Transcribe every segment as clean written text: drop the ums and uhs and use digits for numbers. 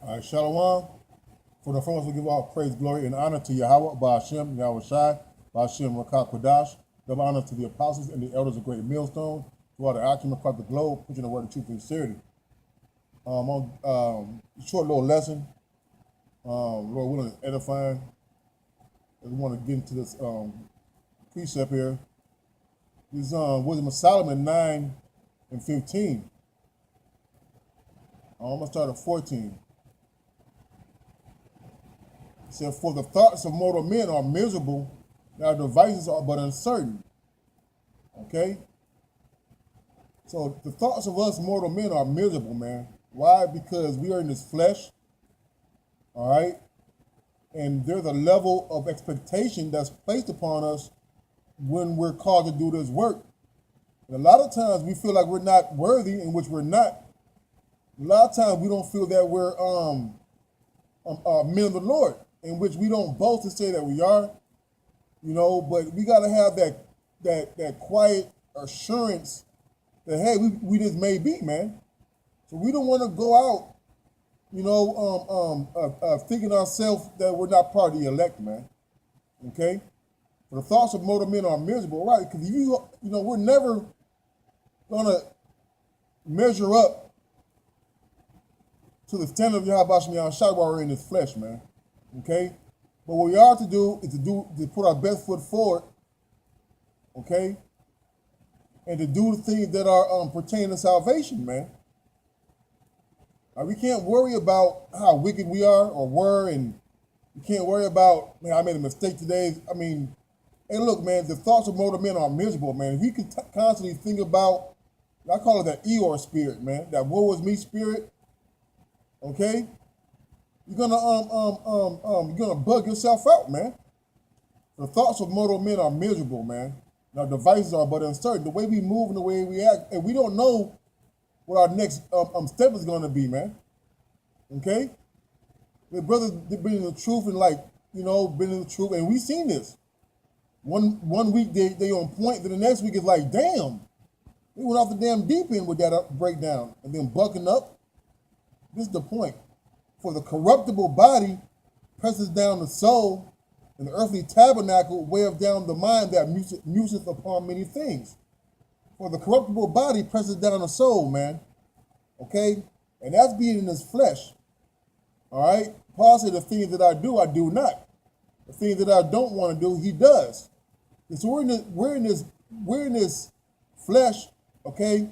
All right, Shalom. For the first, we give all praise, glory, and honor to Yahweh, Ba'ashem, Yahweh Shai, Ba'ashem, Rakah Kodash. Double honor to the apostles and the elders of Great Millstone, to all the acumen across the globe, preaching the word of truth and sincerity. On short little lesson, Lord willing, edifying. I want to get into this precept here. This Wisdom of Solomon 9 and 15. I'm going to start at 14. It said, for the thoughts of mortal men are miserable, their devices are but uncertain. Okay? So the thoughts of us mortal men are miserable, man. Why? Because we are in this flesh, all right? And there's a level of expectation that's placed upon us when we're called to do this work. And a lot of times we feel like we're not worthy, in which we're not. A lot of times we don't feel that we're men of the Lord, in which we don't boast to say that we are, you know, but we got to have that quiet assurance that, hey, we just may be, man. So we don't want to go out, you know, thinking ourselves that we're not part of the elect, man. Okay? For the thoughts of mortal men are miserable, right? Because you know, we're never going to measure up to the standard of Yahweh Shem Shai while we're in this flesh, man. Okay? But what we are to do is to put our best foot forward, okay? And to do the things that are pertaining to salvation, man. We can't worry about how wicked we are or were, and you can't worry about, man, I made a mistake today. I mean, hey, look, man, the thoughts of mortal men are miserable, man. If you can constantly think about, I call it that Eeyore spirit, man, that woe is me spirit, okay? You're gonna bug yourself out, man. The thoughts of mortal men are miserable, man. Our devices are but uncertain. The way we move and the way we act, and we don't know what our next step is gonna be, man. Okay? The brothers been in the truth and been in the truth, and we've seen this. One week they on point, then the next week is like, damn, they went off the damn deep end with that breakdown, and then bucking up. This is the point. For the corruptible body presses down the soul, and the earthly tabernacle weigheth down the mind that museth upon many things. For the corruptible body presses down the soul, man. Okay? And that's being in this flesh. All right? Paul said, the things that I do not. The things that I don't want to do, he does. And so we're in this flesh, okay?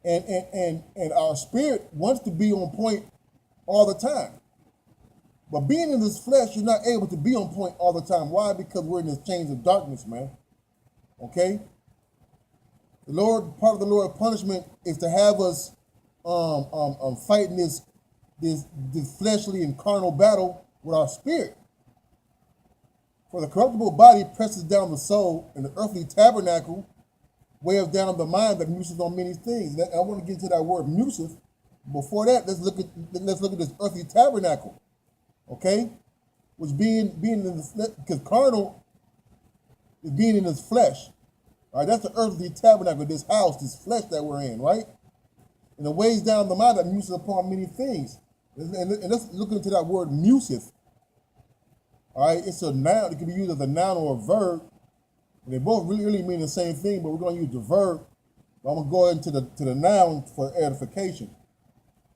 And our spirit wants to be on point all the time. But being in this flesh, you're not able to be on point all the time. Why? Because we're in this chains of darkness, man. Okay? The Lord, part of the Lord's punishment is to have us fighting this fleshly and carnal battle with our spirit. For the corruptible body presses down the soul, and the earthly tabernacle weigheth down the mind that museth on many things. I want to get into that word museth. Before that, let's look at this earthly tabernacle, okay? Which being in the, because carnal is being in this flesh. All right, that's the earthly tabernacle, this house, this flesh that we're in, right? And it weighs down the mind that museth upon many things. And let's look into that word museth. All right, it's a noun. It can be used as a noun or a verb. And they both really mean the same thing, but we're going to use the verb. I'm going to go into the noun for edification.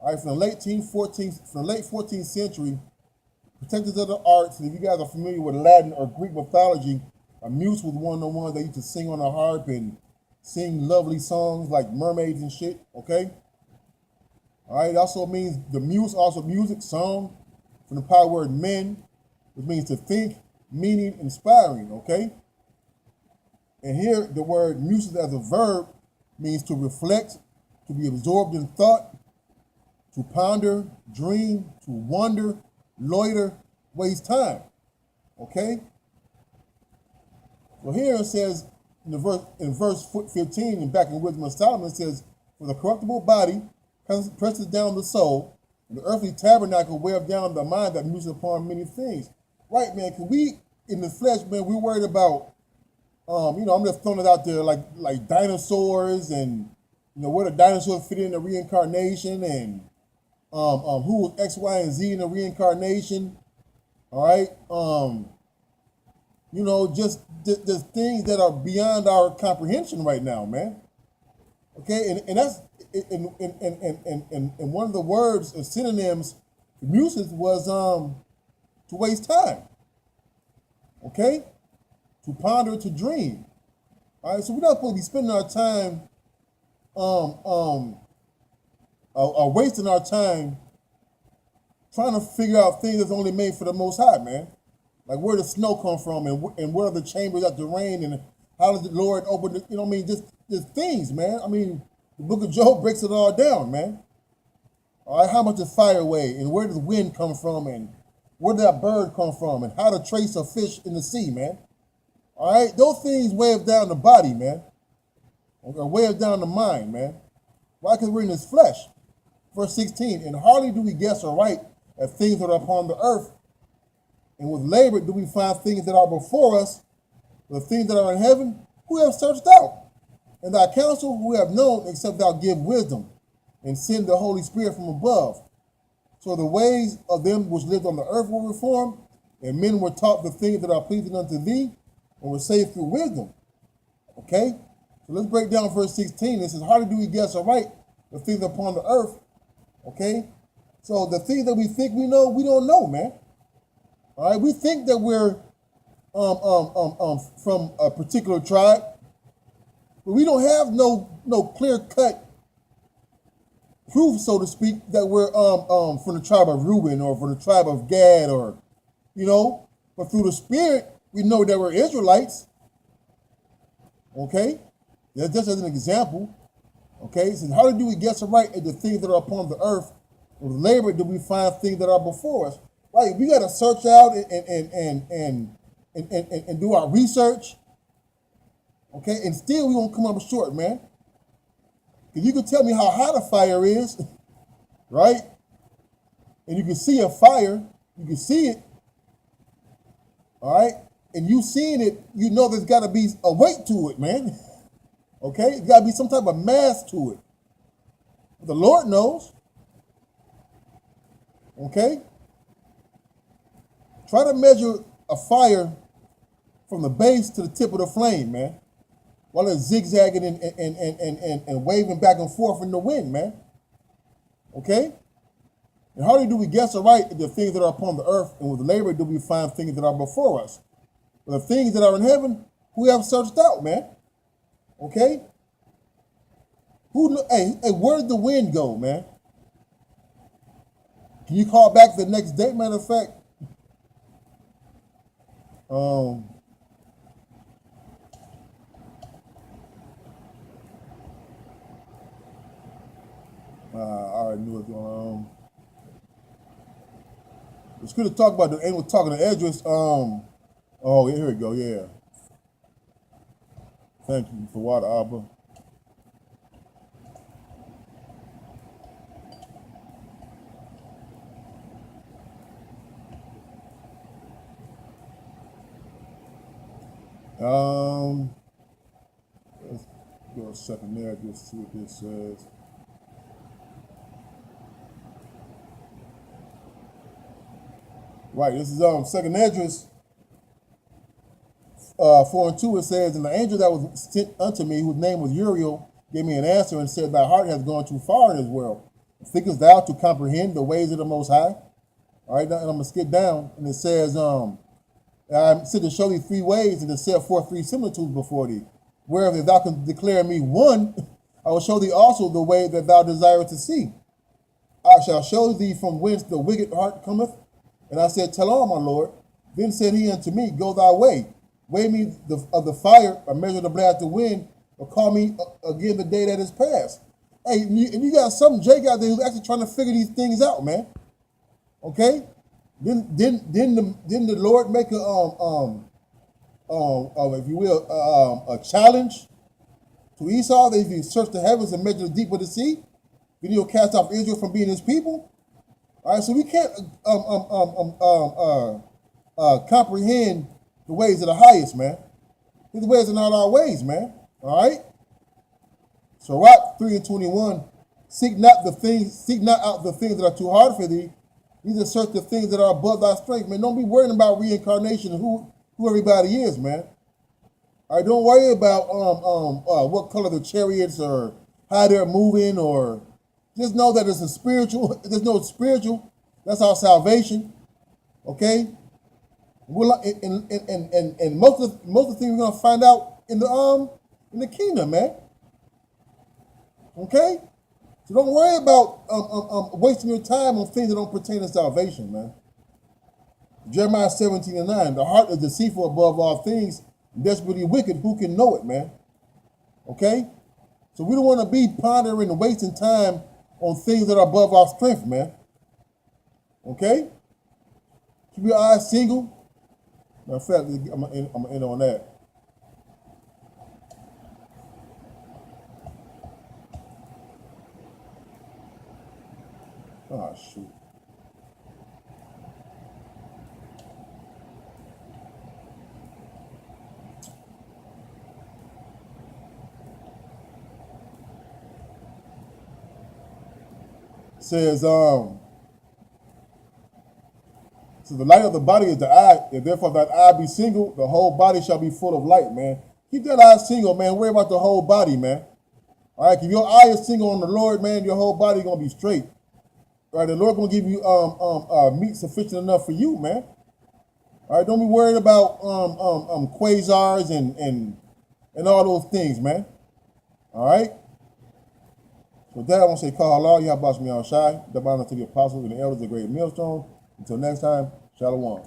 All right, from the late 14th century, protectors of the arts, and if you guys are familiar with Latin or Greek mythology, a muse was one of the ones that used to sing on a harp and sing lovely songs like mermaids and shit, okay? All right, it also means, the muse, also music, song, from the power word men, which means to think, meaning, inspiring, okay? And here, the word muse as a verb means to reflect, to be absorbed in thought, to ponder, dream, to wonder, loiter, waste time. Okay? Well, here it says in verse 15, and back in Wisdom of Solomon, it says, for the corruptible body presses down the soul, and the earthly tabernacle weigheth down the mind that museth upon many things. Right, man, because we, in the flesh, man, we're worried about, I'm just throwing it out there like dinosaurs and, where the dinosaurs fit in the reincarnation and who was X, Y, and Z in the reincarnation. All right. Just the things that are beyond our comprehension right now, man. Okay, and that's and one of the words or synonyms for muses was to waste time. Okay, to ponder, to dream. All right, so we're not supposed to be spending our time wasting our time trying to figure out things that's only made for the Most High, man. Like where does snow come from, and where are the chambers after rain, and how does the Lord open the, just things, man. I mean, the book of Job breaks it all down, man. All right, how much does fire weigh, and where does wind come from, and where did that bird come from, and how to trace a fish in the sea, man. All right, those things weigh down the body, man. Or weigh down the mind, man. Why? Because we're in this flesh. Verse 16, and hardly do we guess aright at things that are upon the earth, and with labor do we find things that are before us, the things that are in heaven, who have searched out, and thy counsel who have known, except thou give wisdom, and send the Holy Spirit from above. So the ways of them which lived on the earth were reformed, and men were taught the things that are pleasing unto thee, and were saved through wisdom. Okay? So let's break down verse 16. It says, hardly do we guess aright the things upon the earth. Okay? So the things that we think we know, we don't know, man. All right? We think that we're from a particular tribe, but we don't have no clear-cut proof, so to speak, that we're from the tribe of Reuben or from the tribe of Gad, or but through the Spirit we know that we're Israelites. Okay, that's just as an example. Okay, so how do we guess right at the things that are upon the earth? With labor do we find things that are before us? Right, we got to search out and do our research. Okay, and still we won't come up short, man. If you can tell me how hot a fire is, right? And you can see a fire, you can see it, all right? And you seeing it, you know there's got to be a weight to it, man. Okay? There's got to be some type of mass to it. But the Lord knows. Okay? Try to measure a fire from the base to the tip of the flame, man. While it's zigzagging and waving back and forth in the wind, man. Okay? And hardly do we guess aright at the things that are upon the earth, and with labor do we find things that are before us. But the things that are in heaven, who have searched out, man. Okay? Hey, where did the wind go, man? Can you call back the next day, matter of fact? I already knew it was going on. It's good to talk about the angel talking to Esdras. Oh, here we go, yeah. Thank you for water, Abba. Let's go a second there, just see what this says. Right, this is Second Esdras 4:2. It says, and the angel that was sent unto me, whose name was Uriel, gave me an answer and said, thy heart has gone too far in this world. Thinkest thou to comprehend the ways of the Most High? All right, and I'm gonna skip down, and it says, I said to show thee 3 ways, and to set forth 3 similitudes before thee. Whereof if thou canst declare me one, I will show thee also the way that thou desirest to see. I shall show thee from whence the wicked heart cometh. And I said, tell all, my Lord. Then said he unto me, go thy way. Weigh me of the fire, or measure the blast of wind, or call me again the day that is past. Hey, and you got some Jake out there who's actually trying to figure these things out, man. Okay? Didn't the Lord make if you will, a challenge to Esau that if you search the heavens and measure the deep of the sea, then he'll cast off Israel from being his people? All right, so we can't comprehend the ways of the highest, man. His ways are not our ways, man. All right? So Sirach 3:21 Seek not out the things that are too hard for thee. Neither search the things that are above thy strength, man. Don't be worrying about reincarnation and who everybody is, man. All right, don't worry about what color the chariots or how they're moving, or just know that it's a spiritual. There's no spiritual. That's our salvation. Okay. And most of the things we're gonna find out in the kingdom, man. Okay. So don't worry about wasting your time on things that don't pertain to salvation, man. Jeremiah 17:9. The heart is deceitful above all things, desperately wicked. Who can know it, man? Okay. So we don't want to be pondering and wasting time on things that are above our strength, man. Okay. Keep your eyes single. Matter of fact, I'm gonna end on that. Oh shoot. It says so the light of the body is the eye. If therefore that eye be single, the whole body shall be full of light, man. Keep that eye single, man. Worry about the whole body, man. All right, if your eye is single on the Lord, man, your whole body gonna be straight. All right, the Lord gonna give you meat sufficient enough for you, man. All right, don't be worried about quasars and all those things, man. All right. With that, I want to say, call Allah, Yahweh Shai, the honor to the apostles and the elders of the great millstone. Until next time, Shalom.